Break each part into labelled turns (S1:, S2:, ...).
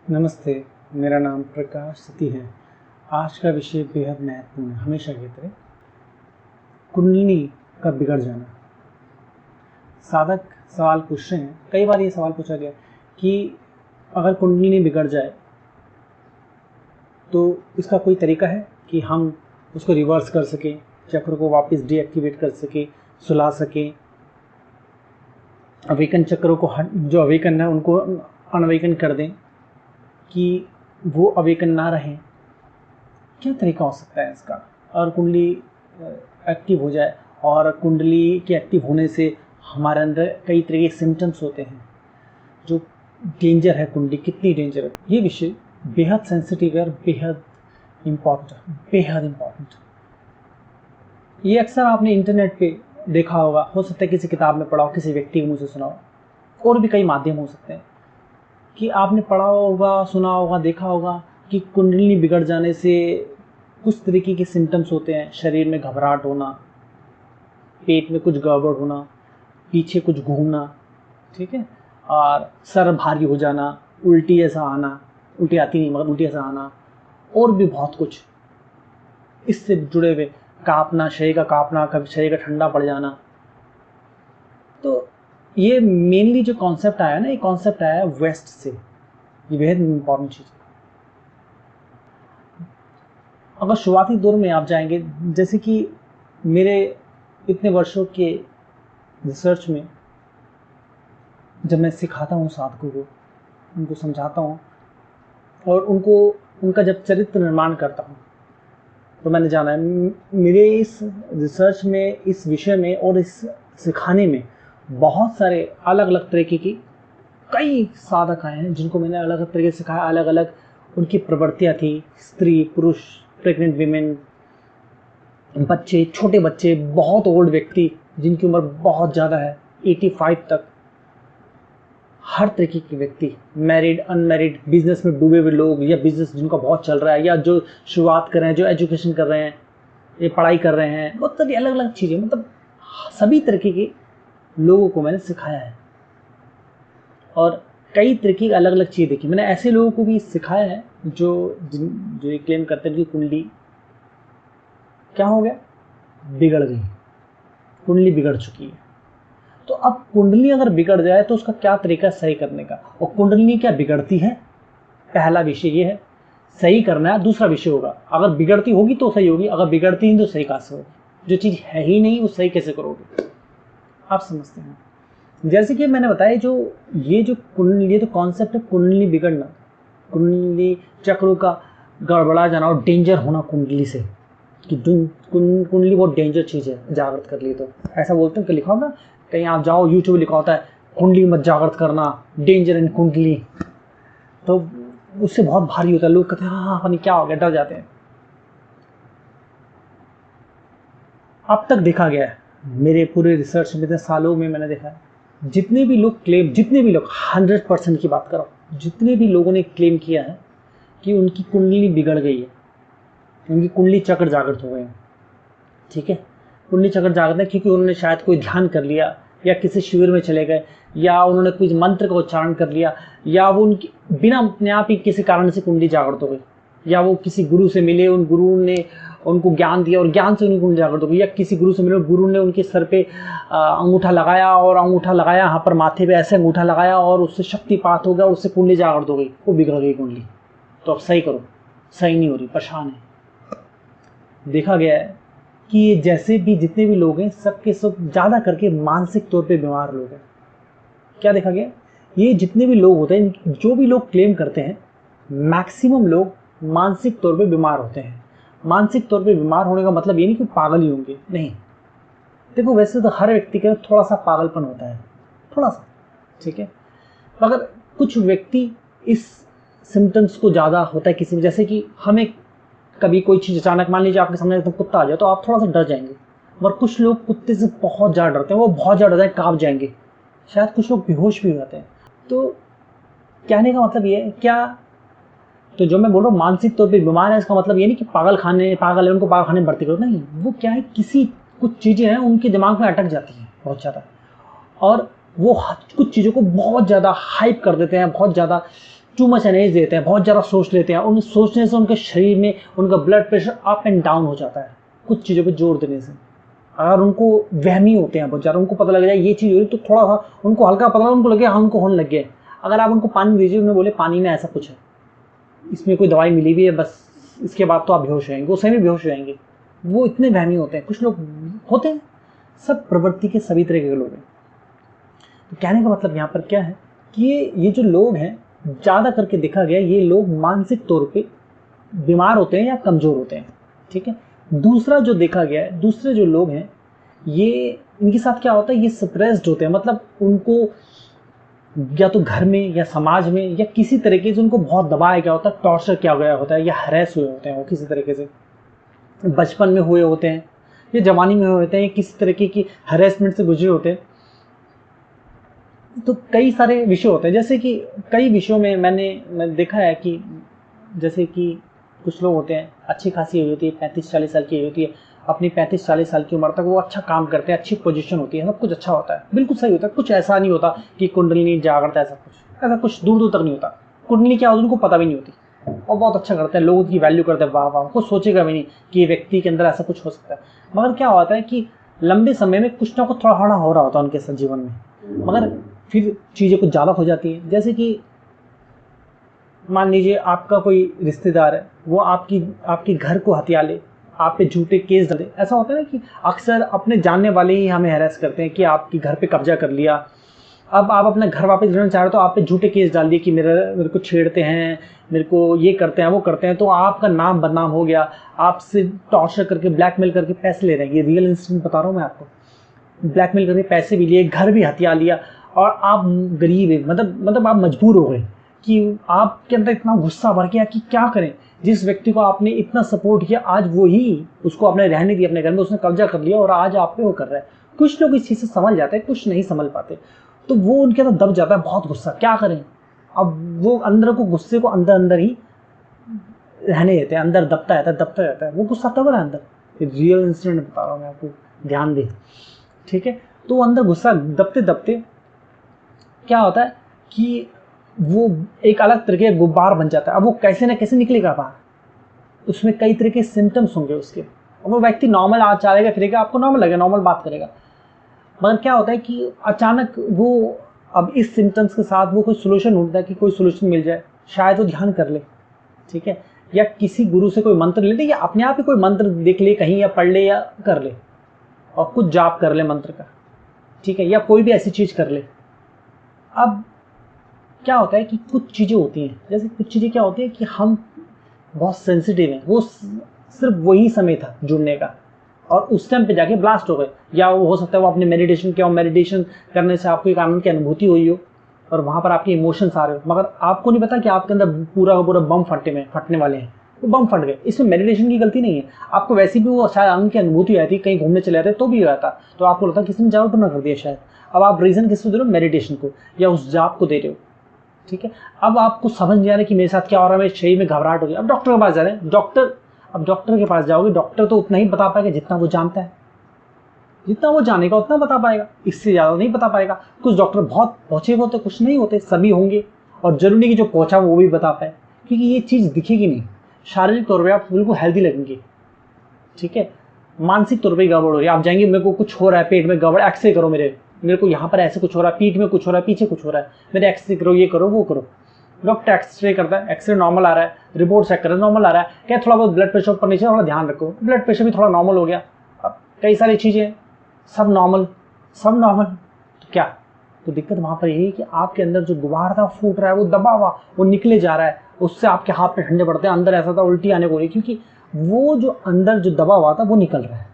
S1: नमस्ते, मेरा नाम प्रकाश सती है। आज का विषय बेहद महत्वपूर्ण है, हमेशा की तरह कुंडलिनी का बिगड़ जाना। साधक सवाल पूछ रहे हैं, कई बार ये सवाल पूछा गया कि अगर कुंडलिनी बिगड़ जाए तो इसका कोई तरीका है कि हम उसको रिवर्स कर सकें, चक्र को वापस डीएक्टिवेट कर सकें, सुला सकें, अवेकन चक्रों को जो अवेकन है उनको अनअवेकन कर दें कि वो अवेकन ना रहें। क्या तरीका हो सकता है इसका? और कुंडली एक्टिव हो जाए, और कुंडली के एक्टिव होने से हमारे अंदर कई तरह के सिम्टम्स होते हैं। जो डेंजर है कुंडली, कितनी डेंजर है, ये विषय बेहद सेंसिटिव है और बेहद इम्पॉर्टेंट। ये अक्सर आपने इंटरनेट पे देखा होगा, हो सकता है किसी किताब में पढ़ा हो, किसी व्यक्ति के मुँह से सुना हो, और भी कई माध्यम हो सकते हैं कि आपने पढ़ा होगा, सुना होगा, देखा होगा कि कुंडलिनी बिगड़ जाने से कुछ तरीके के सिम्टम्स होते हैं। शरीर में घबराहट होना, पेट में कुछ गड़बड़ होना, पीछे कुछ घूमना, ठीक है, और सर भारी हो जाना, उल्टी ऐसा आना, उल्टी आती नहीं मगर उल्टी ऐसा आना, और भी बहुत कुछ इससे जुड़े हुए, कांपना, शरीर का कांपना, कभी शरीर का ठंडा पड़ जाना। तो ये मेनली जो कॉन्सेप्ट आया ना, ये कॉन्सेप्ट आया वेस्ट से। ये बेहद इम्पॉर्टेंट चीज़ है। अगर शुरुआती दौर में आप जाएंगे, जैसे कि मेरे इतने वर्षों के रिसर्च में, जब मैं सिखाता हूँ साधकों को, उनको समझाता हूँ और उनका जब चरित्र निर्माण करता हूँ, तो मैंने जाना है मेरे इस रिसर्च में, इस विषय में और इस सिखाने में बहुत सारे अलग अलग तरीके की कई साधक आए हैं जिनको मैंने अलग अलग तरीके से सिखाया। अलग अलग उनकी प्रवृत्तियाँ थी, स्त्री, पुरुष, प्रेग्नेंट विमेन, बच्चे, छोटे बच्चे, बहुत ओल्ड व्यक्ति जिनकी उम्र बहुत ज़्यादा है, 85 तक, हर तरीके के व्यक्ति, मैरिड, अनमैरिड, बिजनेस में डूबे हुए लोग, या बिजनेस जिनका बहुत चल रहा है, या जो शुरुआत कर रहे हैं, जो एजुकेशन कर रहे हैं, ये पढ़ाई कर रहे हैं, बहुत सारी अलग अलग चीज़ें, मतलब सभी तरीके के लोगों को मैंने सिखाया है और कई तरीके की अलग अलग चीज़ें देखी। मैंने ऐसे लोगों को भी सिखाया है जो ये क्लेम करते हैं कि कुंडली क्या हो गया, बिगड़ गई, कुंडली बिगड़ चुकी है। तो अब कुंडली अगर बिगड़ जाए तो उसका क्या तरीका सही करने का, और कुंडली क्या बिगड़ती है, पहला विषय ये है, सही करना है। दूसरा विषय होगा, अगर बिगड़ती होगी तो सही होगी, अगर बिगड़ती नहीं तो सही कहाँ से होगी? जो चीज़ है ही नहीं वो सही कैसे करोगे? आप समझते हैं। जैसे कि मैंने बताया, ये जो कुंडली, तो कॉन्सेप्ट है कुंडली बिगड़ना, कुंडली चक्रों का गड़बड़ा जाना और डेंजर होना कुंडली से, कि कुंडली बहुत डेंजर चीज़ है, जागृत कर ली तो ऐसा बोलते हैं कि लिखा होगा कहीं, आप जाओ यूट्यूब लिखा होता है कुंडली मत जागृत करना, डेंजर इन कुंडली, तो उससे बहुत भारी होता है। लोग कहते हैं हाँ पता नहीं क्या हो गया, डर जाते हैं। अब तक देखा गया है, मेरे पूरे रिसर्च में, इतने सालों में मैंने देखा है, जितने भी लोग 100% की बात करो, जितने भी लोगों ने क्लेम किया है कि उनकी कुंडली बिगड़ गई है, उनकी कुंडली चक्र जागृत हो गए हैं, ठीक है, कुंडली चक्र जागृत है क्योंकि उन्होंने शायद कोई ध्यान कर लिया, या किसी शिविर में चले गए, या उन्होंने कुछ मंत्र का उच्चारण कर लिया, या वो उनकी बिना अपने आप ही किसी कारण से कुंडली जागृत हो गई, या वो किसी गुरु से मिले, उन गुरु ने उनको ज्ञान दिया और ज्ञान से उनकी कुंडली जागृत हो गई, या किसी गुरु से मिले, गुरु ने उनके सर पे अंगूठा लगाया, और अंगूठा लगाया यहाँ पर माथे पे ऐसे अंगूठा लगाया और उससे शक्तिपात हो गया और उससे कुंडली जागृत हो गई, वो बिगड़ गई कुंडली। तो अब सही करो, सही नहीं हो रही, परेशान है। देखा गया है कि ये जैसे भी जितने भी लोग हैं, सबके सब ज़्यादा करके मानसिक तौर पे बीमार लोग हैं। क्या देखा गया, ये जितने भी लोग होते हैं, जो भी लोग क्लेम करते हैं, मैक्सिमम लोग मानसिक तौर पे बीमार होते हैं। मानसिक तौर पे बीमार होने का मतलब ये नहीं कि पागल ही होंगे, नहीं। देखो वैसे तो हर व्यक्ति का थोड़ा सा पागलपन होता है, थोड़ा सा, ठीक है, मगर कुछ व्यक्ति इस सिम्टम्स को ज़्यादा होता है किसी में। जैसे कि हमें कभी कोई चीज़ अचानक, मान लीजिए आपके सामने तो कुत्ता आ जाए तो आप थोड़ा सा डर जाएंगे, मगर कुछ लोग कुत्ते से बहुत ज़्यादा डरते हैं, वो बहुत ज़्यादा डरते हैं, काँप जाएंगे, शायद कुछ लोग बेहोश भी हो जाते हैं। तो कहने का मतलब ये है क्या, तो जो मैं बोल रहा हूँ मानसिक तौर पे बीमार है, इसका मतलब ये नहीं कि पागल है उनको पागल खाने में भर्ती करो, नहीं। वो क्या है, कुछ चीज़ें हैं उनके दिमाग में अटक जाती हैं बहुत ज़्यादा, और वो कुछ चीज़ों को बहुत ज़्यादा हाइप कर देते हैं, बहुत ज़्यादा टू मच एनर्जी देते हैं, बहुत ज़्यादा सोच लेते हैं, उन सोचने से उनके शरीर में उनका blood pressure up and down हो जाता है कुछ चीज़ों पे जोर देने से। अगर उनको वहमी होते हैं बहुत ज़्यादा, उनको पता लग जाए ये चीज़ हो रही तो थोड़ा सा उनको हल्का पता लगा, उनको लगे हाँ उनको होने लग गया। अगर आप उनको पानी दीजिए, उन्हें बोले पानी में ऐसा कुछ है, इसमें कोई दवाई मिली हुई है, बस इसके बाद तो आप बेहोश हो जाएंगे, वो सही में बेहोश हो जाएंगे। वो इतने वहमी होते हैं, कुछ लोग होते हैं, सब प्रवृत्ति के सभी तरह के लोग हैं। तो कहने का मतलब यहाँ पर क्या है कि ये जो लोग हैं, ज़्यादा करके देखा गया ये लोग मानसिक तौर पे बीमार होते हैं या कमज़ोर होते हैं, ठीक है। दूसरा जो देखा गया है, दूसरे जो लोग हैं ये इनके साथ क्या होता है, ये सप्रेस्ड होते हैं, मतलब उनको या तो घर में या समाज में या किसी तरीके से उनको बहुत दबाया गया होता है, टॉर्चर किया गया होता है या हरेस हुए होते हैं, वो किसी तरीके से बचपन में हुए होते हैं या जवानी में हुए होते हैं या किसी तरीके की हरेसमेंट से गुजरे होते हैं। तो कई सारे विषय होते हैं, जैसे कि कई विषयों में मैंने देखा है कि जैसे कि कुछ लोग होते हैं अच्छी खासी हुई होती है, 35-40 साल की हुई होती है, अपनी 35-40 साल की उम्र तक वो अच्छा काम करते हैं, अच्छी पोजीशन होती है, सब कुछ अच्छा होता है, बिल्कुल सही होता है, कुछ ऐसा नहीं होता कि कुंडली जागृत ऐसा कुछ दूर दूर तक नहीं होता। कुंडली क्या होती है उनको पता भी नहीं होती, और बहुत अच्छा करते हैं, लोगों की वैल्यू करते हैं, वाह वाह, कुछ सोचेगा भी नहीं कि व्यक्ति के अंदर ऐसा कुछ हो सकता है। मगर क्या होता है कि लंबे समय में कुछ ना कुछ थोड़ा थोड़ा हो रहा होता है उनके साथ जीवन में, मगर फिर चीज़ें कुछ ज़्यादा हो जाती हैं। जैसे कि मान लीजिए आपका कोई रिश्तेदार है, वो आपके घर को हथिया ले, आप पे झूठे केस डाले। ऐसा होता है ना कि अक्सर अपने जानने वाले ही हमें हैरेस करते हैं कि आपके घर पे कब्जा कर लिया, अब आप अपना घर वापस लेना चाह रहे हो तो आप पे झूठे केस डाल दिए कि मेरे को छेड़ते हैं, मेरे को ये करते हैं वो करते हैं, तो आपका नाम बदनाम हो गया, आपसे टॉर्चर करके ब्लैकमेल करके पैसे ले रहे हैं। ये रियल इंसिडेंट बता रहा हूँ मैं आपको, ब्लैकमेल करके पैसे भी लिए, घर भी हथिया लिया, और आप गरीब है, मतलब आप मजबूर हो गए कि आपके अंदर इतना गुस्सा भर गया कि क्या करें। जिस व्यक्ति को आपने इतना सपोर्ट किया, आज वो ही उसको आपने रहने दिया अपने घर में, उसने कब्जा कर लिया और आज आप पे वो कर रहा है। कुछ लोग इस चीज़ से संभल जाते हैं, कुछ नहीं संभल पाते, तो वो उनके अंदर दब जाता है बहुत गुस्सा, क्या करें। अब वो अंदर को गुस्से को अंदर अंदर ही रहने देते हैं, अंदर दबता रहता है, वो गुस्सा तब रहा अंदर। रियल इंसिडेंट बता रहा हूँ मैं आपको, ध्यान दें, ठीक है। तो अंदर गुस्सा दबते दबते क्या होता है कि वो एक अलग तरह के गुब्बार बन जाता है। अब वो कैसे ना कैसे निकलेगा बाहर, उसमें कई तरह के सिम्टम्स होंगे उसके, और वो व्यक्ति नॉर्मल आज चलेगा फिरेगा, आपको नॉर्मल लगेगा, नॉर्मल बात करेगा, मगर क्या होता है कि अचानक वो अब इस सिम्टम्स के साथ वो कोई सोल्यूशन ढूंढता है कि कोई सोल्यूशन मिल जाए, शायद वो ध्यान कर ले, ठीक है, या किसी गुरु से कोई मंत्र ले ले, या अपने आप ही कोई मंत्र देख ले कहीं या पढ़ ले या कर ले, और कुछ जाप कर ले मंत्र का, ठीक है, या कोई भी ऐसी चीज़ कर ले। अब क्या होता है कि कुछ चीज़ें होती हैं, जैसे कुछ चीज़ें क्या होती है कि हम बहुत सेंसिटिव हैं, वो सिर्फ वही समय था जुड़ने का और उस टाइम पे जाके ब्लास्ट हो गए, या वो हो सकता है वो आपने मेडिटेशन किया हो, मेडिटेशन करने से आपको एक आनंद की अनुभूति हुई हो और वहाँ पर आपके इमोशंस आ रहे हो, मगर आपको नहीं पता कि आपके अंदर पूरा का पूरा बम फटने वाले हैं, वो बम फट गए। इसमें मेडिटेशन की गलती नहीं है, आपको वैसे भी वो शायद आनंद की अनुभूति आई थी, कहीं घूमने चले जाते तो भी हुआ था, तो आपको लगता किसी ने जाओ तो ना कर दिया शायद। अब आप रीज़न किसको दे रहे हो, मेडिटेशन को या उस जाप को दे रहे हो, ठीक है। अब आपको समझ नहीं आ रहा कि मेरे साथ क्या हो रहा है, मेरे शरीर में घबराहट हो गई, अब डॉक्टर के पास जा रहे हैं, अब डॉक्टर के पास जाओगे, डॉक्टर तो उतना ही बता पाएगा जितना वो जानता है, जितना वो जानेगा उतना बता पाएगा, इससे ज़्यादा नहीं बता पाएगा। कुछ डॉक्टर बहुत पहुँचे होते, कुछ नहीं होते, सभी होंगे, और जरूरी नहीं कि जो पहुँचा वो भी बता पाए, क्योंकि ये चीज़ दिखेगी नहीं। शारीरिक तौर पर आप बिल्कुल हेल्दी लगेंगे, ठीक है, मानसिक तौर पर गड़बड़ हो रही है, आप जाएंगे मेरे को कुछ हो रहा है पेट में गड़बड़, एक्सरे करो, मेरे को यहाँ पर ऐसे कुछ हो रहा है, पीठ में कुछ हो रहा है, पीछे कुछ हो रहा है, मेरे एक्सरे करो, ये करो वो करो। डॉक्टर एक्सरे करता है, एक्सरे नॉर्मल आ रहा है, रिपोर्ट चेक कर रहा है नॉर्मल आ रहा है, क्या थोड़ा बहुत ब्लड प्रेशर ऊपर नीचे, थोड़ा ध्यान रखो, ब्लड प्रेशर भी थोड़ा नॉर्मल हो गया, अब कई सारी चीज़ें सब नॉर्मल, तो क्या, तो दिक्कत वहाँ पर यही है कि आपके अंदर जो गुबार था फूट रहा है, वो दबा हुआ वो निकले जा रहा है, उससे आपके हाथ पे ठंडे पड़ते हैं, अंदर ऐसा था उल्टी आने को रही, क्योंकि वो जो अंदर जो दबा हुआ था वो निकल रहा है।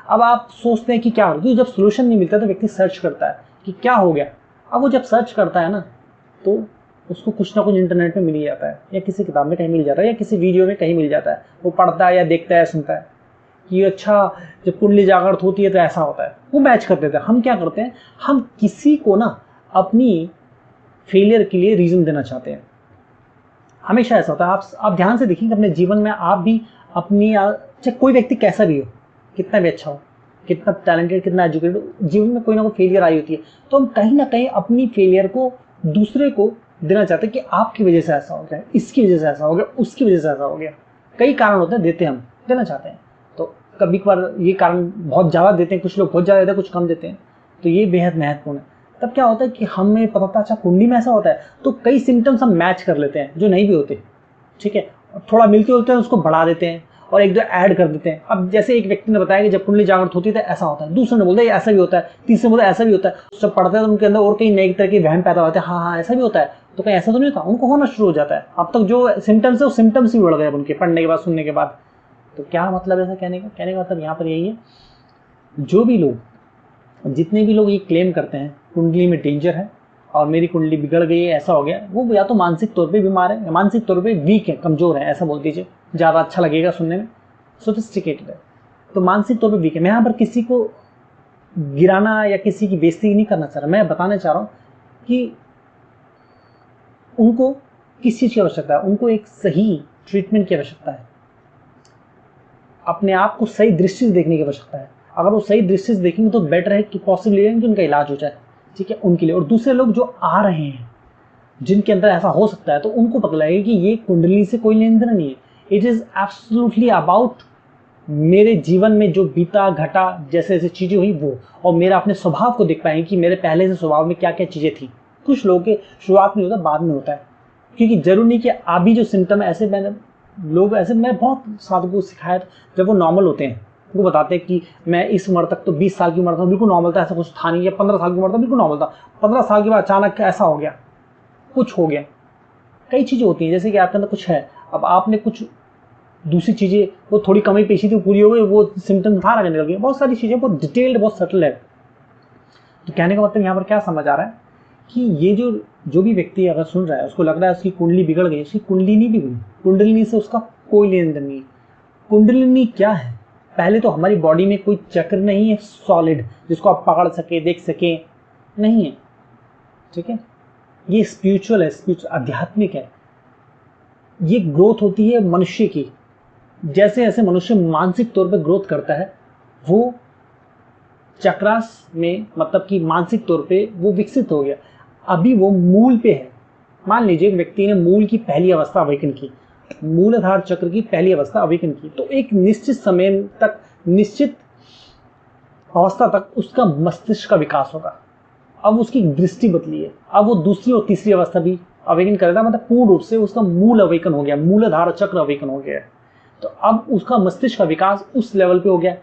S1: अब आप सोचते हैं कि क्या हो, क्योंकि जब सोल्यूशन नहीं मिलता तो व्यक्ति सर्च करता है कि क्या हो गया। अब वो जब सर्च करता है ना, तो उसको कुछ ना कुछ इंटरनेट में मिल ही जाता है, या किसी किताब में कहीं मिल जाता है, या किसी वीडियो में कहीं मिल जाता है, वो पढ़ता है या देखता है सुनता है कि अच्छा जब कुंडली जागृत होती है तो ऐसा होता है, वो मैच कर देते हैं। हम क्या करते हैं, हम किसी को ना अपनी फेलियर के लिए रीज़न देना चाहते हैं, हमेशा ऐसा होता है। आप ध्यान से देखेंगे अपने जीवन में, आप भी अपनी, चाहे कोई व्यक्ति कैसा भी हो, कितना भी अच्छा हो, कितना टैलेंटेड, कितना एजुकेटेड, जीवन में कोई ना कोई फेलियर आई होती है, तो हम कहीं ना कहीं अपनी फेलियर को दूसरे को देना चाहते हैं कि आपकी वजह से ऐसा हो गया, इसकी वजह से ऐसा हो गया, उसकी वजह से ऐसा हो गया। कई कारण होते हैं, देते हम देना चाहते हैं। तो कभी कभार ये कारण बहुत ज़्यादा देते हैं, कुछ लोग बहुत ज़्यादा देते हैं, कुछ कम देते हैं। तो ये बेहद महत्वपूर्ण है। तब क्या होता है कि हमें पता था अच्छा कुंडली में ऐसा होता है, तो कई सिम्टम्स हम मैच कर लेते हैं जो नहीं भी होते, ठीक है। थोड़ा मिलते होते हैं उसको बढ़ा देते हैं और एक दो ऐड कर देते हैं। अब जैसे एक व्यक्ति ने बताया कि जब कुंडली जागृत होती है तो ऐसा होता है, दूसरे ने बोलता है ऐसा भी होता है, तीसरे ने बोलता है ऐसा भी होता है। सब पढ़ते हैं तो उनके अंदर और कई नई तरह के वहम पैदा होते हैं, हाँ हाँ ऐसा भी होता है, तो कहीं ऐसा तो नहीं होता, उनको होना शुरू हो जाता है। अब तक जो सिम्टम्स है वो सिम्टम्स ही बढ़ गए उनके पढ़ने के बाद, सुनने के बाद। तो क्या मतलब ऐसा कहने का मतलब यहाँ पर यही है, जो भी लोग, जितने भी लोग ये क्लेम करते हैं कुंडली में डेंजर है और मेरी कुंडली बिगड़ गई है, ऐसा हो गया, वो या तो मानसिक तौर पे बीमार है, या मानसिक तौर पे वीक है, कमजोर है, ऐसा बोल दीजिए, ज़्यादा अच्छा लगेगा सुनने में, सोफिस्टिकेटेड है। तो मानसिक तौर पे वीक है। मैं यहाँ पर किसी को गिराना या किसी की बेइज्जती नहीं करना चाह रहा, मैं बताना चाह रहा हूँ कि उनको किस चीज़ की आवश्यकता है, उनको एक सही ट्रीटमेंट की आवश्यकता है, अपने आप को सही दृष्टि से देखने की आवश्यकता है। अगर वो सही दृष्टि से देखेंगे तो बेटर है कि पॉसिबल है कि उनका इलाज हो जाए, ठीक है, उनके लिए। और दूसरे लोग जो आ रहे हैं जिनके अंदर ऐसा हो सकता है, तो उनको पता लगेगा कि ये कुंडली से कोई लेन देन नहीं है, इट इज़ एब्सोल्युटली अबाउट मेरे जीवन में जो बीता घटा, जैसे जैसे चीज़ें हुई वो, और मेरा अपने स्वभाव को देख पाएंगे कि मेरे पहले से स्वभाव में क्या क्या चीज़ें थी। कुछ लोगों के शुरुआत में होता है, बाद में होता है, क्योंकि जरूरी नहीं कि अभी जो सिम्टम है, ऐसे मैं बहुत साधु को सिखाया था, जब वो नॉर्मल होते हैं वो बताते हैं कि मैं इस उम्र तक तो 20 साल की उम्र था बिल्कुल नॉर्मल था, ऐसा कुछ था नहीं, या 15 साल की उम्र था बिल्कुल नॉर्मल था, 15 साल के बाद अचानक ऐसा हो गया, कुछ हो गया। कई चीज़ें होती हैं, जैसे कि आपके अंदर कुछ है, अब आपने कुछ दूसरी चीज़ें, वो थोड़ी कमी पेशी थी पूरी हो गई, वो सिम्टम्स बाहर आने लग गए। बहुत सारी चीज़ें बहुत डिटेल्ड, बहुत सटल है। तो कहने का मतलब यहाँ पर क्या समझ आ रहा है कि ये जो भी व्यक्ति अगर सुन रहा है, उसको लग रहा है उसकी कुंडली बिगड़ गई, उसकी कुंडली नहीं बिगड़ी, कुंडलिनी से उसका कोई लेन देन नहीं। कुंडलिनी क्या है? पहले तो हमारी बॉडी में कोई चक्र नहीं है सॉलिड जिसको आप पकड़ सके, देख सके, नहीं है, ठीक है। ये स्पिरिचुअल है, आध्यात्मिक है। ये ग्रोथ होती है मनुष्य की, जैसे जैसे मनुष्य मानसिक तौर पर ग्रोथ करता है, वो चक्रास में, मतलब कि मानसिक तौर पे वो विकसित हो गया। अभी वो मूल पे है। मान लीजिए एक व्यक्ति ने मूल की पहली अवस्था अवेकन की, मूलाधार चक्र की पहली अवस्था अवेकन की, तो एक निश्चित समय तक, निश्चित अवस्था तक उसका मस्तिष्क का विकास होगा। अब उसकी दृष्टि बदली है, अब वो दूसरी और तीसरी अवस्था भी अवेकन करेगा, मतलब पूर्ण रूप से उसका मूल अवेकन हो गया, मूलाधार चक्र अवेकन हो गया। तो अब उसका मस्तिष्क का विकास उस लेवल पे हो गया,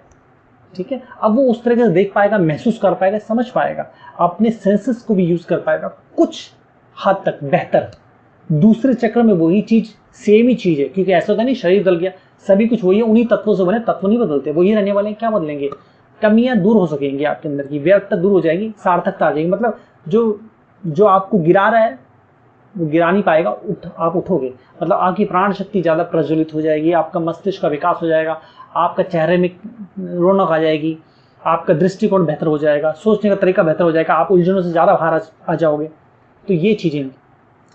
S1: ठीक है। अब वो उस तरह से देख पाएगा, महसूस कर पाएगा, समझ पाएगा, अपने सेंसेस को भी यूज कर पाएगा कुछ हद तक बेहतर। दूसरे चक्र में वही चीज, सेम ही चीज है, क्योंकि ऐसा होता नहीं शरीर बदल गया, सभी कुछ वही है, उन्हीं तत्वों से बने, तत्व नहीं बदलते, वही रहने वाले हैं, क्या बदलेंगे। कमियां दूर हो सकेंगी आपके अंदर की, व्यर्थता दूर हो जाएगी, सार्थकता आ जाएगी। मतलब जो आपको गिरा रहा है वो गिरा नहीं पाएगा, आप उठोगे, मतलब आपकी प्राण शक्ति ज्यादा प्रज्वलित हो जाएगी, आपका मस्तिष्क का विकास हो जाएगा, आपका चेहरे में रौनक आ जाएगी, आपका दृष्टिकोण बेहतर हो जाएगा, सोचने का तरीका बेहतर हो जाएगा, आप उलझनों से ज़्यादा बाहर आ जाओगे। तो ये चीज़ें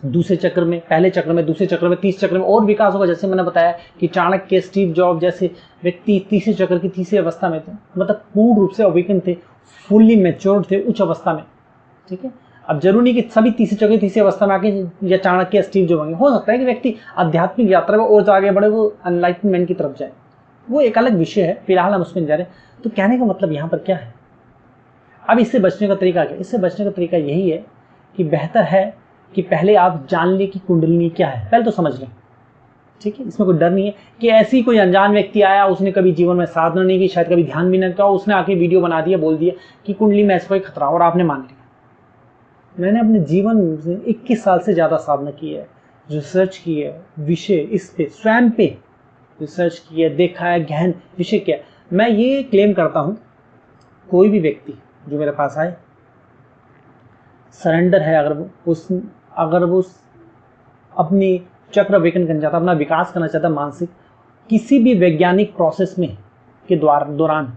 S1: दूसरे चक्र में, पहले चक्र में, दूसरे चक्र में, तीसरे चक्र में और विकास होगा। जैसे मैंने बताया कि चाणक्य, स्टीव जॉब जैसे व्यक्ति तीसरे चक्र की तीसरी अवस्था में थे, मतलब पूर्ण रूप से अवेकन थे, फुल्ली मैच्योर्ड थे, उच्च अवस्था में, ठीक है। अब जरूरी नहीं कि सभी तीसरे चक्र तीसरी अवस्था में आके या चाणक्य, स्टीव जॉब होंगे, हो सकता है कि व्यक्ति आध्यात्मिक यात्रा में और आगे बढ़े, वो एनलाइटनमेंट की तरफ जाए, वो एक अलग विषय है, फिलहाल हम उसमें जा रहे हैं। तो कहने का मतलब यहाँ पर क्या है, अब इससे बचने का तरीका क्या? इससे बचने का तरीका यही है कि बेहतर है कि पहले आप जान ले कि कुंडलिनी क्या है, पहले तो समझ लें, ठीक है। इसमें कोई डर नहीं है कि ऐसी कोई अनजान व्यक्ति आया, उसने कभी जीवन में साधना नहीं की, शायद कभी ध्यान भी नहीं किया, उसने आके वीडियो बना दिया, बोल दिया कि कुंडली में ऐसा कोई खतरा, और आपने मान लिया। मैंने अपने जीवन में 21 साल से ज़्यादा साधना की है, रिसर्च की है, विषय इस पे, स्वयं पे रिसर्च की है, देखा है, गहन विषय क्या। मैं ये क्लेम करता हूँ, कोई भी व्यक्ति जो मेरे पास आए, सरेंडर है, अगर वो अपनी चक्र अवेकन करना चाहता, अपना विकास करना चाहता मानसिक, किसी भी वैज्ञानिक प्रोसेस में के दौरान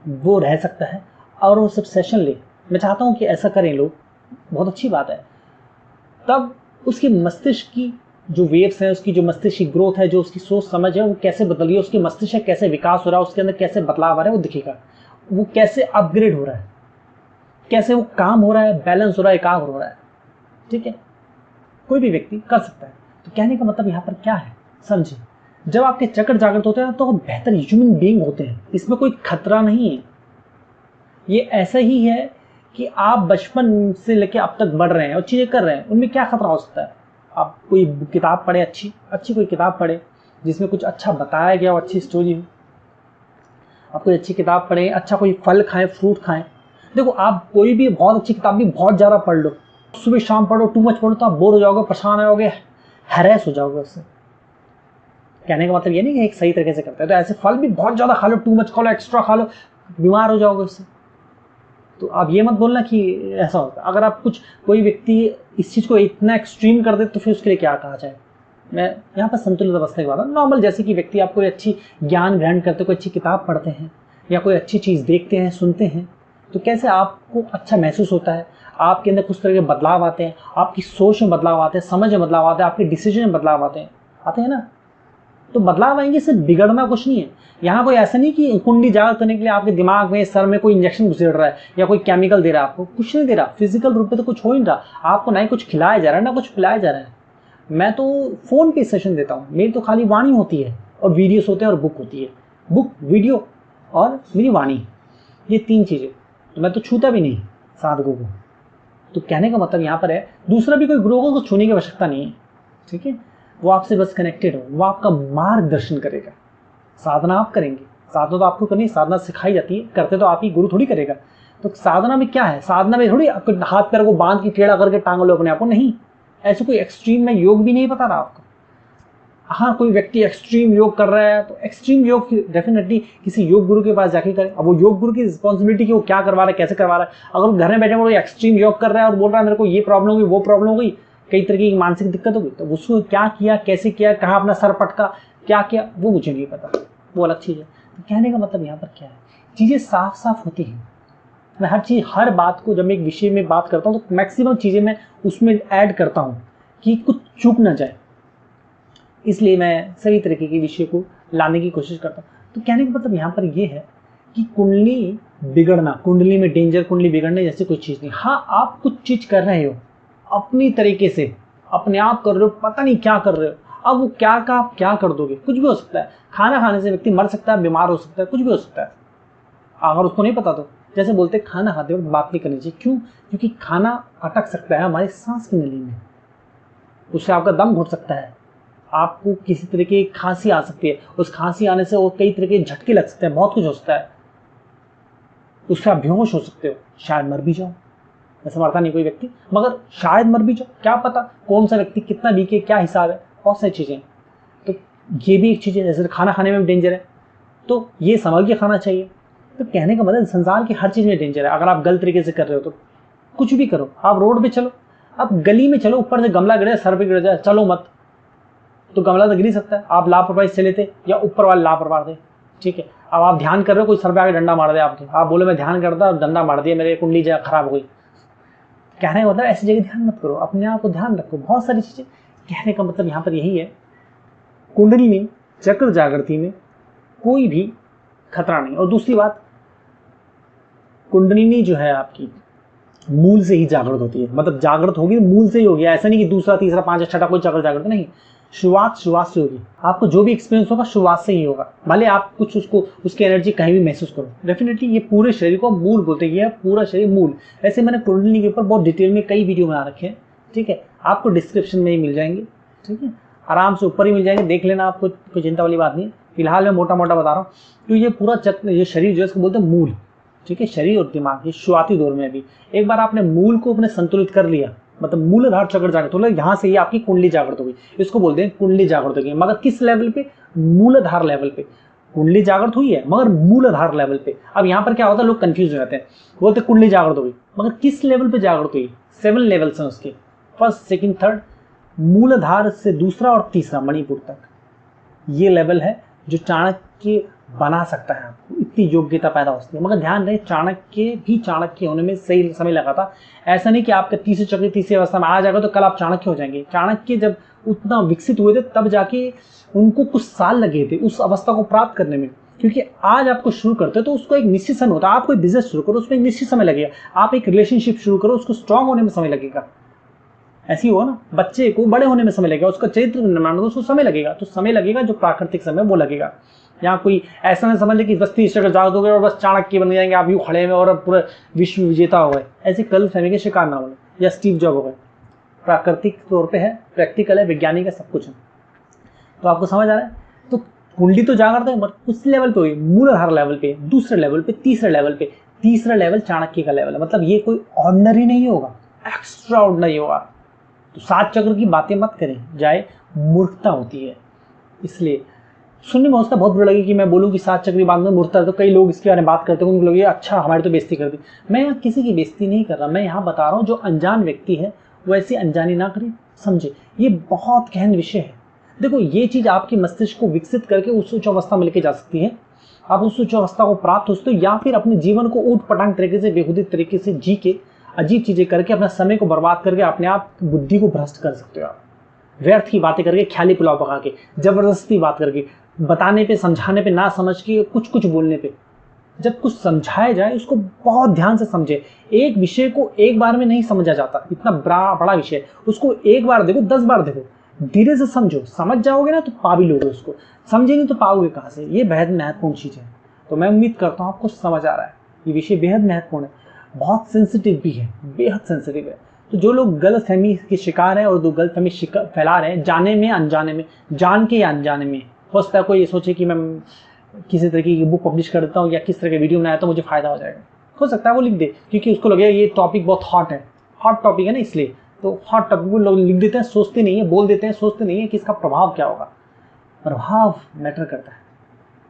S1: वो रह सकता है और वो सब सेशन ले। मैं चाहता हूँ कि ऐसा करें लोग, बहुत अच्छी बात है। तब उसके मस्तिष्क की जो वेव्स हैं, उसकी जो मस्तिष्क की ग्रोथ है, जो उसकी सोच समझ है, वो कैसे बदल रही है, उसके मस्तिष्क का कैसे विकास हो रहा है, उसके अंदर कैसे बदलाव आ रहा है, वो दिखेगा। वो कैसे अपग्रेड हो रहा है, कैसे वो काम हो रहा है, बैलेंस हो रहा है, एकाग्र हो रहा है, ठीक है। कोई भी व्यक्ति कर सकता है। तो कहने का मतलब यहाँ पर क्या है, समझे, जब आपके चक्र जागृत होते हैं तो वो बेहतर ह्यूमन बीइंग होते हैं, इसमें कोई खतरा नहीं है। ये ऐसा ही है कि आप बचपन से लेकर अब तक बढ़ रहे हैं और चीज़ें कर रहे हैं, उनमें क्या खतरा हो सकता है। आप कोई किताब पढ़े, अच्छी कोई किताब पढ़े जिसमें कुछ अच्छा बताया गया हो, अच्छी स्टोरी हो, आप कोई अच्छी किताब पढ़ें, अच्छा कोई फल खाएं, फ्रूट खाएं। देखो, आप कोई भी बहुत अच्छी किताब भी बहुत ज़्यादा पढ़ लो, सुबह शाम पढ़ो, टू मच पढ़ो, तो आप बोर हो जाओगे, परेशान होगे, हैरेस हो जाओगे उससे। कहने का मतलब ये नहीं कि एक सही तरीके से करते हैं। तो ऐसे फल भी बहुत ज़्यादा खा लो, टू मच खा लो, एक्स्ट्रा खा लो, बीमार हो जाओगे उससे। तो आप ये मत बोलना कि ऐसा होता है। अगर आप कोई व्यक्ति इस चीज़ को इतना एक्सट्रीम कर दे तो फिर उसके लिए क्या कहा जाए। मैं यहाँ पर संतुलित अवस्था की बात है, नॉर्मल, जैसे कि व्यक्ति आप कोई अच्छी ज्ञान ग्रहण करते, कोई अच्छी किताब पढ़ते हैं या कोई अच्छी चीज़ देखते हैं, सुनते हैं, तो कैसे आपको अच्छा महसूस होता है, आपके अंदर कुछ तरह के बदलाव आते हैं, आपकी सोच में बदलाव आते हैं, समझ में बदलाव आते हैं, आपके डिसीजन में बदलाव आते हैं ना। तो बदलाव आएंगे, सिर्फ बिगड़ना कुछ नहीं है। यहाँ कोई ऐसा नहीं कि कुंडली जागृत करने के लिए आपके दिमाग में, सर में कोई इंजेक्शन घुसेड़ रहा है या कोई केमिकल दे रहा है आपको, कुछ नहीं दे रहा। फिजिकल रूप में तो कुछ हो ही नहीं रहा आपको, ना ही कुछ खिलाया जा रहा है ना कुछ पिलाया जा रहा है। मैं तो फ़ोन पे सेशन देता हूँ, मेरी तो खाली वाणी होती है और वीडियोस होते हैं और बुक होती है। बुक, वीडियो और मेरी वाणी, ये 3 चीज़ें। तो मैं तो छूता भी नहीं साधकों को। तो कहने का मतलब यहाँ पर है, दूसरा भी कोई गुरु को छूने की आवश्यकता नहीं है, ठीक है। वो आपसे बस कनेक्टेड हो, वो आपका मार्गदर्शन करेगा। साधना आप करेंगे, साधना तो आपको करनी, साधना सिखाई जाती है, करते तो आप ही, गुरु थोड़ी करेगा। तो साधना में क्या है, साधना में थोड़ी हाथ पैर को बांध के टेढ़ा करके टांग लो अपने आप को, नहीं। ऐसे कोई एक्सट्रीम में योग भी नहीं बता रहा आपको। हाँ, कोई व्यक्ति एक्सट्रीम योग कर रहा है तो एक्सट्रीम योग डेफिनेटली किसी योग गुरु के पास जाके करे। अब वो योग गुरु की रिस्पॉन्सिबिलिटी कि वो क्या करवा रहा है, कैसे करवा रहा है। अगर वो घर में बैठे वो एक्सट्रीम योग कर रहा है और बोल रहा है मेरे को ये प्रॉब्लम हुई, वो प्रॉब्लम हो गई, कई तरह की मानसिक दिक्कत हो गई, तो उसको क्या किया, कैसे किया, कहाँ अपना सर पटका, क्या किया, वो मुझे नहीं पता, वो अलग चीज़ है। तो कहने का मतलब यहाँ पर क्या है, चीज़ें साफ साफ होती हैं। मैं हर बात को, जब मैं एक विषय में बात करता हूँ तो मैक्सिमम चीज़ें मैं उसमें ऐड करता हूँ कि कुछ चूक ना जाए, इसलिए मैं सभी तरीके के विषय को लाने की कोशिश करता हूँ। तो कहने का मतलब यहाँ पर ये है कि कुंडली बिगड़ना, कुंडली में डेंजर, कुंडली बिगड़ने जैसी कोई चीज़ नहीं। हाँ, आप कुछ चीज़ कर रहे हो अपनी तरीके से, अपने आप कर रहे हो, पता नहीं क्या कर रहे हो। अब वो क्या का आप क्या कर दोगे, कुछ भी हो सकता है। खाना खाने से व्यक्ति मर सकता है, बीमार हो सकता है, कुछ भी हो सकता है अगर उसको नहीं पता तो। जैसे बोलते हैं खाना खाते वक्त बात नहीं करनी चाहिए, क्यों? क्योंकि खाना अटक सकता है हमारी सांस की नली में, उससे आपका दम घुट सकता है, आपको किसी तरह की खांसी आ सकती है, उस खांसी आने से और कई तरह के झटके लग सकते हैं, बहुत कुछ हो सकता है, उससे आप बेहोश हो सकते हो, शायद मर भी जाओ। ऐसा मरता नहीं कोई व्यक्ति, मगर शायद मर भी जाओ, क्या पता कौन सा व्यक्ति कितना वीक है, क्या हिसाब है, बहुत सारी चीज़ें। तो ये भी एक चीज़ है, जैसे खाना खाने में भी डेंजर है, तो ये संभल के खाना चाहिए। तो कहने का मतलब संसार की हर चीज़ में डेंजर है। अगर आप गलत तरीके से कर रहे हो तो कुछ भी करो, आप रोड पे चलो, आप गली में चलो, ऊपर से गमला गिरे, सर पे गिर जाए, चलो मत, तो गमला तो गिर ही सकता है। आप लापरवाही से लेते या ऊपर वाले लापरवाह थे, ठीक है। अब आप ध्यान कर रहे हो, कोई सर पे आके डंडा मार दे आपके, आप बोले मैं ध्यान करता और डंडा मार दिया, मेरे कुंडली जगह खराब हो गई। कहने का मतलब ऐसी जगह ध्यान मत करो, अपने आप को ध्यान रखो, बहुत सारी चीज़ें। कहने का मतलब यहाँ पर यही है, कुंडली में, चक्र जागृति में कोई भी खतरा नहीं। और दूसरी बात, कुंडलिनी जो है आपकी मूल से ही जागृत होती है, मतलब जागृत होगी मूल से ही होगी। ऐसा नहीं कि दूसरा तीसरा पांचवा छठा कोई चक्र जागृत नहीं, शुरुआत से होगी। आपको जो भी एक्सपीरियंस होगा शुरुआत से ही होगा, भले आप कुछ उसकी एनर्जी कहीं भी महसूस करो। डेफिनेटली ये पूरे शरीर को मूल बोलते हैं, ये पूरा शरीर मूल। वैसे मैंने कुंडलिनी के ऊपर बहुत डिटेल में कई वीडियो बना रखे हैं, ठीक है, आपको डिस्क्रिप्शन में ही मिल जाएंगे, ठीक है, आराम से ऊपर ही मिल जाएंगे, देख लेना, आपको कोई चिंता वाली बात नहीं। फिलहाल मैं मोटा मोटा बता रहा हूँ। तो ये पूरा चक्र, ये शरीर जो है इसको बोलते हैं मूल, ठीक है, शरीर और दिमाग, ये शुरुआती दौर में भी एक बार आपने मूल को अपने संतुलित कर लिया, मतलब मूलाधार चक्र जागृत हो, यहाँ से ही आपकी कुंडली जागृत होगी, इसको बोलते हैं कुंडली जागृत होगी। मगर किस लेवल पे? मूलाधार लेवल पे कुंडली जागृत हुई है, मगर मूलाधार लेवल पे। अब यहाँ पर क्या होता है, लोग कंफ्यूज हो जाते हैं, बोलते कुंडली जागृत होगी, मगर किस लेवल पे जागृत हुई? 7 लेवल्स हैं उसके, फर्स्ट, सेकंड, थर्ड, मूलाधार से दूसरा और तीसरा मणिपुर तक। ये लेवल है जो चाणक्य बना सकता है, आपको इतनी योग्यता पैदा होती है। मगर ध्यान रहे, चाणक्य होने में सही समय लगा था। ऐसा नहीं कि आपके तीसरे चक्र तीसरी अवस्था में आ जाएगा तो कल आप चाणक्य हो जाएंगे। चाणक्य जब उतना विकसित हुए थे तब जाके उनको कुछ साल लगे थे उस अवस्था को प्राप्त करने में। क्योंकि आज आपको शुरू करते तो उसको एक निश्चित समय होता है। आप कोई बिजनेस शुरू करो, उसमें एक निश्चित समय लगेगा। आप एक रिलेशनशिप शुरू करो, उसको स्ट्रांग होने में समय लगेगा। ऐसी होगा ना, बच्चे को बड़े होने में समय लगेगा, उसका चरित्र निर्माण में उसको समय लगेगा, तो समय लगेगा जो प्राकृतिक समय वो लगेगा। यहाँ कोई ऐसा नहीं समझ ले कि बस्ती स्ट्रगल जाग दोगे और बस चाणक्य बन जाएंगे आप, यूँ खड़े में और पूरा विश्व विजेता हो गए, ऐसे कल फहमी के शिकार ना बने, या स्टीव जॉब हो गए। प्राकृतिक तौर पे है, प्रैक्टिकल है, वैज्ञानिक है, सब कुछ है। तो आपको समझ आ रहा है। तो कुंडली तो जागृत है, बट उस लेवल पे हुई, मूलाधार लेवल पे, दूसरे लेवल पे, तीसरे लेवल पे। तीसरा लेवल चाणक्य का लेवल है, मतलब ये कोई ऑर्डिनरी नहीं होगा, एक्स्ट्रा ऑर्डिनरी होगा। तो 7 चक्र की बातें मत करें, जाए मूर्खता होती है। इसलिए सुनने में उसका बहुत बुरा लगे कि मैं बोलूँ कि 7 चक्र की बात में मूर्खता है, तो कई लोग इसके बारे में बात करते हैं, उनको लोग ये अच्छा हमारी तो बेइज्जती कर दी। मैं यहाँ किसी की बेइज्जती नहीं कर रहा, मैं यहाँ बता रहा हूँ जो अनजान व्यक्ति है वो ऐसी अनजानी ना करे, समझे। ये बहुत गहन विषय है। देखो ये चीज आपके मस्तिष्क को विकसित करके उस उच्च अवस्था में लेके जा सकती है। आप उस उच्च अवस्था को प्राप्त हो सकते हो, या फिर अपने जीवन को ऊट पटांग तरीके से, बेहुदी तरीके से जी के, अजीब चीजें करके, अपना समय को बर्बाद करके अपने आप बुद्धि को भ्रष्ट कर सकते हो आप, व्यर्थ की बातें करके, ख्याली पुलाव पका के, जबरदस्ती बात करके, बताने पे, समझाने पे, ना समझ के, कुछ कुछ बोलने पे। जब कुछ समझाया जाए उसको बहुत ध्यान से समझे। एक विषय को एक बार में नहीं समझा जाता, इतना बड़ा विषय, उसको एक बार देखो, 10 बार देखो, धीरे से समझो। समझ जाओगे ना तो पा भी लोगे उसको, समझे नहीं तो पाओगे कहाँ से। ये बेहद महत्वपूर्ण चीज है। तो मैं उम्मीद करता हूँ आपको समझ आ रहा है। ये विषय बेहद महत्वपूर्ण है, बहुत सेंसिटिव भी है, बेहद सेंसिटिव है। तो जो लोग गलतफहमी के शिकार हैं और जो गलतफहमी फैला रहे हैं, जाने में अनजाने में, जान के या अनजाने में, हो सकता है कोई ये सोचे कि मैं किसी तरह की बुक पब्लिश कर देता हूँ या किस तरह के वीडियो बनाया तो मुझे फायदा हो जाएगा। हो सकता है वो लिख दे, क्योंकि उसको लगेगा ये टॉपिक बहुत हॉट है, हॉट टॉपिक है ना, इसलिए। तो हॉट टॉपिक को लोग लिख देते हैं, सोचते नहीं है, बोल देते हैं, सोचते नहीं है कि इसका प्रभाव क्या होगा। प्रभाव मैटर करता है,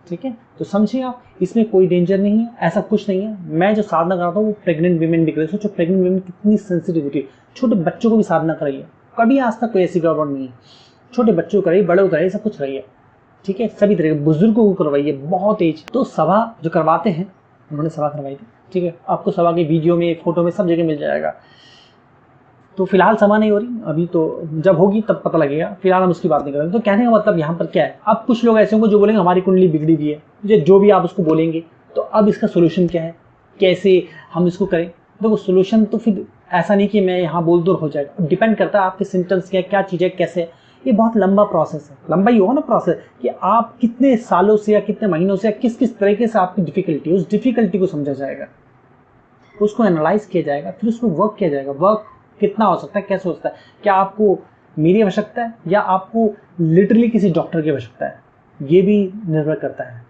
S1: ठीक है। तो समझिए आप, इसमें कोई डेंजर नहीं है, ऐसा कुछ नहीं है। मैं जो साधना कराता हूँ वो प्रेग्नेंट वीमेन भी करे। सोचो प्रेग्नेंट वीमेन कितनी सेंसिटिविटी, छोटे बच्चों को भी साधना कराइए, कभी आज तक कोई ऐसी गड़बड़ नहीं है। छोटे बच्चों को कराइए, बड़े को कराइए, सब कुछ कराइए, ठीक है, सभी तरह के बुजुर्गों को करवाइए, बहुत एज। तो सभा जो करवाते हैं, उन्होंने सभा करवाई थी, ठीक है, आपको सभा के वीडियो में, फोटो में, सब जगह मिल जाएगा। तो फिलहाल सभा नहीं हो रही अभी, तो जब होगी तब पता लगेगा, फिलहाल हम उसकी बात नहीं करेंगे। तो कहने का मतलब यहाँ पर क्या है, अब कुछ लोग ऐसे होंगे जो बोलेंगे हमारी कुंडली बिगड़ी हुई है, जो भी आप उसको बोलेंगे। तो अब इसका सोल्यूशन क्या है, कैसे हम इसको करें। देखो सोल्यूशन तो फिर ऐसा नहीं कि मैं यहाँ बोल दूर हो जाएगा, डिपेंड करता है आपके सिम्टम्स क्या चीज़ है, कैसे। ये बहुत लंबा प्रोसेस है, लंबा ही होगा ना प्रोसेस, कि आप कितने सालों से या कितने महीनों से या किस किस तरीके से आपकी डिफिकल्टी, उस डिफिकल्टी को समझा जाएगा, उसको एनालाइज किया जाएगा, फिर उसको वर्क किया जाएगा। वर्क कितना हो सकता है, कैसे हो सकता है, क्या आपको मेरी आवश्यकता है या आपको लिटरली किसी डॉक्टर की आवश्यकता है, ये भी निर्भर करता है।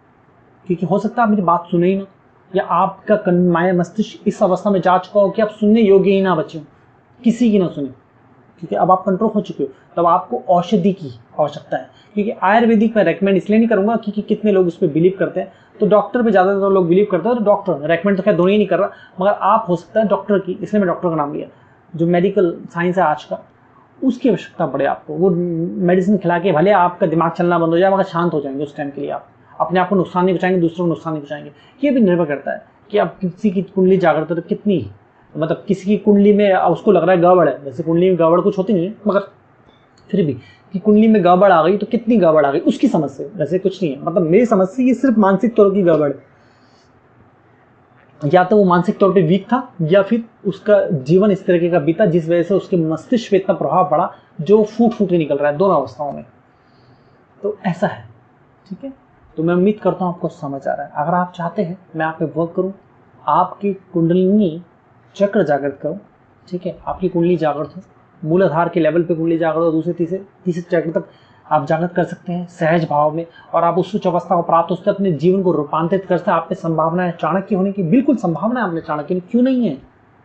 S1: क्योंकि हो सकता है आप मेरी बात सुने ही ना, या आपका माया मस्तिष्क इस अवस्था में जा चुका हो कि आप सुनने योग्य ही ना बचे हो, किसी की ना सुने, क्योंकि अब आप कंट्रोल हो चुके हो। तब आपको औषधि की आवश्यकता है। क्योंकि आयुर्वेदिक मैं रेकमेंड इसलिए नहीं करूंगा क्योंकि कितने लोग उस पर बिलीव करते हैं, तो डॉक्टर पे ज़्यादातर लोग बिलीव करते हैं, तो डॉक्टर रेकमेंड तो खैर दोनों ही नहीं कर रहा, मगर आप हो सकता है डॉक्टर की, इसलिए मैं डॉक्टर का नाम लिया। जो मेडिकल साइंस है आज का, उसकी आवश्यकता पड़े आपको। वो मेडिसिन खिला के भले आपका दिमाग चलना बंद हो जाए, मगर शांत हो जाएंगे उस टाइम के लिए। आप अपने आप को नुकसान नहीं पहुंचाएंगे, दूसरों को नुकसान नहीं पहुंचाएंगे। ये भी निर्भर करता है कि आप किसी की कुंडली जागृत है कितनी, मतलब किसी की कुंडली में उसको लग रहा है गड़बड़ है, जैसे कुंडली में गड़बड़ कुछ होती नहीं है, मगर फिर भी कि कुंडली में गड़बड़ आ गई तो कितनी गड़बड़ आ गई उसकी समझ से, वैसे कुछ नहीं है। मतलब मेरी समझ से ये सिर्फ मानसिक तौर की गड़बड़ है, या तो वो मानसिक तौर पे वीक था या फिर उसका जीवन इस तरीके का बीता जिस वजह से उसके मस्तिष्क पे इतना प्रभाव पड़ा जो फूट फूट के निकल रहा है दोनों अवस्थाओं में। तो ऐसा है, ठीक है। तो मैं उम्मीद करता हूँ आपको समझ आ रहा है। अगर आप चाहते हैं मैं आप पे वर्क करूँ, आपकी कुंडलिनी चक्र जागृत करूँ, ठीक है, आपकी कुंडली जागृत हो, मूलाधार के लेवल पे कुंडली जागृत हो, दूसरे तीसरे चक्र तक आप जागृत कर सकते हैं सहज भाव में, और आप उस उच्च अवस्था को प्राप्त होते अपने जीवन को रूपांतरित कर सकते हैं। आप में संभावना है चाणक्य होने की, बिल्कुल संभावना है आप में चाणक्य, क्यों नहीं है।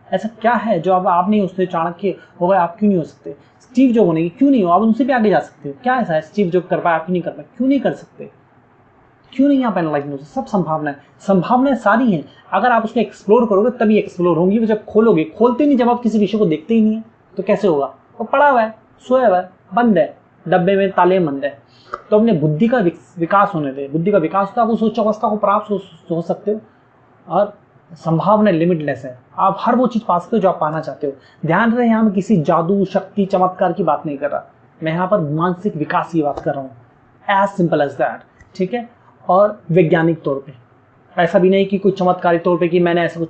S1: ऐसा क्या है जो अब आप नहीं हो सकते, चाणक्य हो गए आप क्यों नहीं हो सकते, स्टीव जॉब होने की क्यों नहीं हो, आप उनसे भी आगे जा सकते हो। क्या ऐसा है स्टीव जॉब कर पाए आप नहीं कर पाए, क्यों नहीं कर सकते, क्यों नहीं आप एनालाइज हो, सब संभावनाएं सारी हैं। अगर आप उसको एक्सप्लोर करोगे तभी एक्सप्लोर होंगी, वो जब खोलोगे, खोलते नहीं, जब आप किसी विषय को देखते ही नहीं है तो कैसे होगा। वो पड़ा हुआ है, सोया हुआ है, बंद है, डब्बे में ताले बंद है। तो अपने बुद्धि का विकास होने दे, बुद्धि का विकास होता है, आप उस उच्च अवस्था को प्राप्त हो सकते हो, और संभावना लिमिटलेस है। आप हर वो चीज पा सकते हो जो आप पाना चाहते हो। ध्यान रहे यहाँ मैं किसी जादू शक्ति चमत्कार की बात नहीं कर रहा, मैं यहाँ पर मानसिक विकास की बात कर रहा हूँ, एज सिंपल एज दैट, ठीक है। और वैज्ञानिक तौर पे, ऐसा भी नहीं कि कोई चमत्कारी तौर पे कि मैंने ऐसा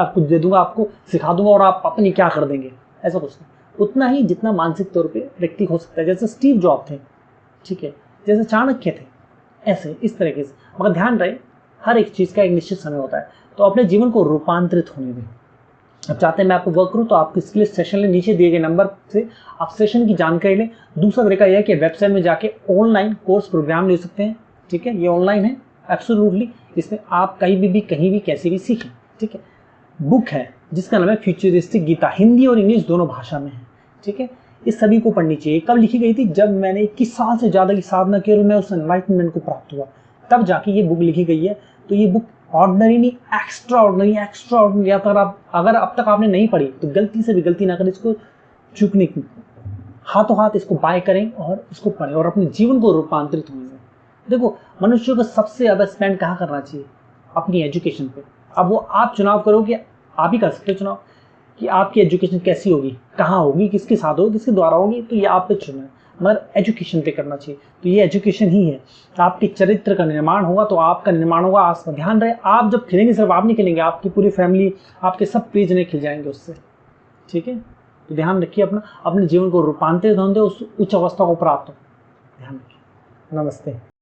S1: कुछ दे दूंगा आपको, सिखा दूंगा और आप अपनी क्या कर देंगे, ऐसा कुछ नहीं। उतना ही जितना मानसिक तौर पे व्यक्ति हो सकता है। जैसे स्टीव जॉब थे, ठीक है, जैसे चाणक्य थे, ऐसे इस तरीके से। मगर ध्यान रहे हर एक चीज़ का एक निश्चित समय होता है, तो अपने जीवन को रूपांतरित होने दें। अब चाहते हैं मैं आपको वर्क करूँ तो आप इसके लिए सेशन लें, नीचे दिए गए नंबर से आप सेशन की जानकारी लें। दूसरा तरीका यह है कि वेबसाइट में जाके ऑनलाइन कोर्स प्रोग्राम ले सकते हैं, ठीक है, ये ऑनलाइन है एब्सोल्युटली, इसमें आप कहीं भी कैसे भी सीखें, ठीक है। बुक है जिसका नाम है फ्यूचरिस्टिक गीता, हिंदी और इंग्लिश दोनों भाषा में है, ठीक है। इस सभी को पढ़नी चाहिए। कब लिखी गई थी? जब मैंने 21 साल से ज़्यादा की साधना की और मैं उस एनलाइटमेंट को प्राप्त हुआ, तब जाके ये बुक लिखी गई है। तो ये बुक ऑर्डिनरी नहीं, एक्स्ट्रा ऑर्डिनरी। अगर अब तक आपने नहीं पढ़ी तो गलती से भी गलती ना करें, इसको चूकने की, हाथों हाथ इसको बाय करें और इसको पढ़ें और अपने जीवन को रूपांतरित होने दें। देखो, मनुष्य को सबसे ज़्यादा स्पेंड कहाँ करना चाहिए? अपनी एजुकेशन पे। अब वो आप चुनाव करो कि आप ही कर सकते हो चुनाव कि आपकी एजुकेशन कैसी होगी, कहाँ होगी, किसके साथ होगी, किसके द्वारा होगी, तो ये आप पे चुनना है, मगर एजुकेशन पे करना चाहिए। तो ये एजुकेशन ही है, आपके चरित्र का निर्माण होगा तो आपका निर्माण होगा आस में। ध्यान रहे, आप जब खिलेंगे सिर्फ आप नहीं खिलेंगे, आपकी पूरी फैमिली, आपके सब प्रियजन खिल जाएंगे उससे, ठीक है। तो ध्यान रखिए, अपने जीवन को रूपांतरित होने दे, उस उच्च अवस्था को प्राप्त हो। ध्यान रखिए। नमस्ते।